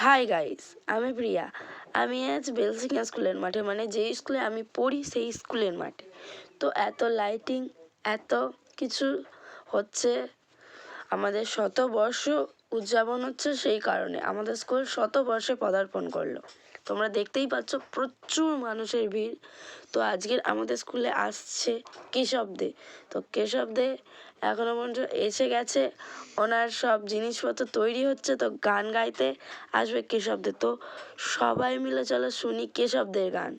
Hi guys, আমি প্রিয়া। আমি আজ বেলসিংহা স্কুলের মাঠে, মানে যেই স্কুলে আমি পড়ি সেই স্কুলের মাঠে। তো এত লাইটিং, এত কিছু হচ্ছে, আমাদের শতবর্ষ উদযাপন হচ্ছে, সেই কারণে আমাদের স্কুল শতবর্ষে পদার্পণ করলো। তোমরা দেখতেই পাচ্ছ প্রচুর মানুষের ভিড়। তো আজকের আমাদের স্কুলে আসছে কেশব দে। তো কেশব দে এখনো পর্যন্ত এসে গেছে, ওনার সব জিনিসপত্র তৈরি হচ্ছে, তো গান গাইতে আসবে কেশব দে। তো সবাই মিলে চলো শুনি কেশব দের গান।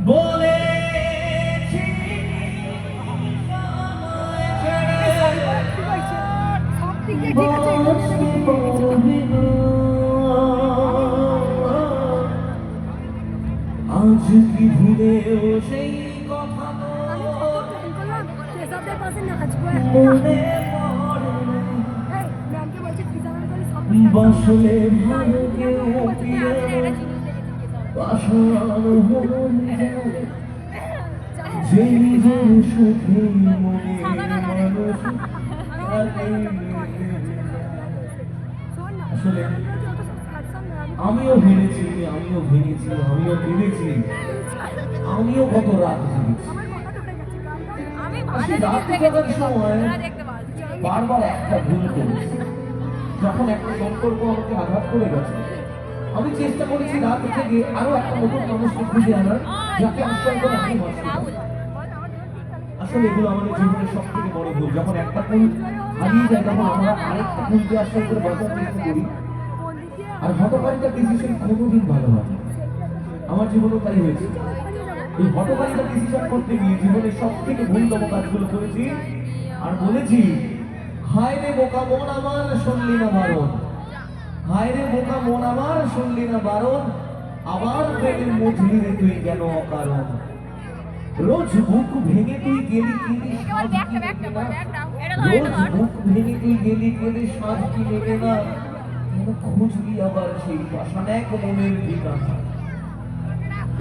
বলে আজ কি ভুলেও সেই কথা বসলে ভাগ্যে যে নিজের সুখে মনে মানুষ আসলে আমিও ভেঙেছি, আমিও কেঁদেছি, আমিও কত রাত জেগেছি। সময় বারবার একটা ভুল করেছি। যখন একটা সম্পর্ক আমাকে আঘাত করে গেছে, আমি চেষ্টা করেছি রাত থেকে আরো একটা নতুন মানুষকে খুঁজে আনার, যাকে আশ্রয় করে আমি বাঁচতে পারি। আসলে এগুলো আমাদের জীবনের সব থেকে বড় ভুল। যখন একটা ফুল হারিয়ে যায়, তখন আমরা আরেকটা ফুলকে আশ্রয় করে বাঁচার চেষ্টা করি। আর হঠকারিতা ডিসিশন কোনোদিন ভালো হয় না। আমার জীবনেও তাই হয়েছে। এই হঠকারিতা ডিসিশন করতে গিয়ে জীবনের সব থেকে ভুলতম কাজগুলো করেছি, আর বলেছি, হায় রে বোকা মন আমার শুনলি না বারণ, হায় রে বোকা মন আমার শুনলি না বারণ, আবার প্রেমের মজলি রে তুই কেন অকারণ। রোজ বুক ভেঙে তুই গেলি সাজ কি নেবে না, খুঁজলি আবার সেই পাষাণ এক মনের ঠিকানা।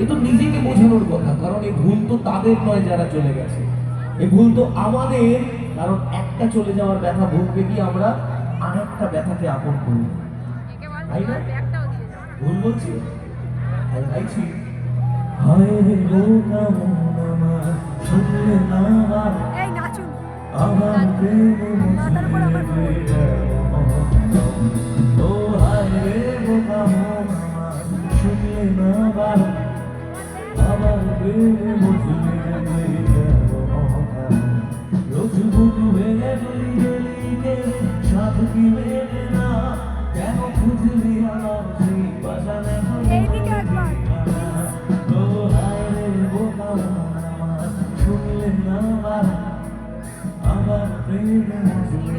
এ তো নিজেকে বোঝানোর কথা, কারণ এই ভুল তো তাদের নয় যারা চলে গেছে, এই ভুল তো আমাদের। কারণ একটা চলে যাওয়ার ব্যথা ভুলকে গিয়ে আমরা আরেকটা ব্যথাকে আপন করি, তাই না? ভুল বলছি, গাইছি, হায় রে বোকা মন আমার শুনলে না আমার ও হায় রে বোকা মন আমার শুনলে না আমার প্রেমে বুঝলে রোজ বুক ভেঙে তুই গেলি সাধ কি মেলে না, কেন খুঁজলি আমার সেই বাসানে শুনলে না আমার প্রেমে বুঝলে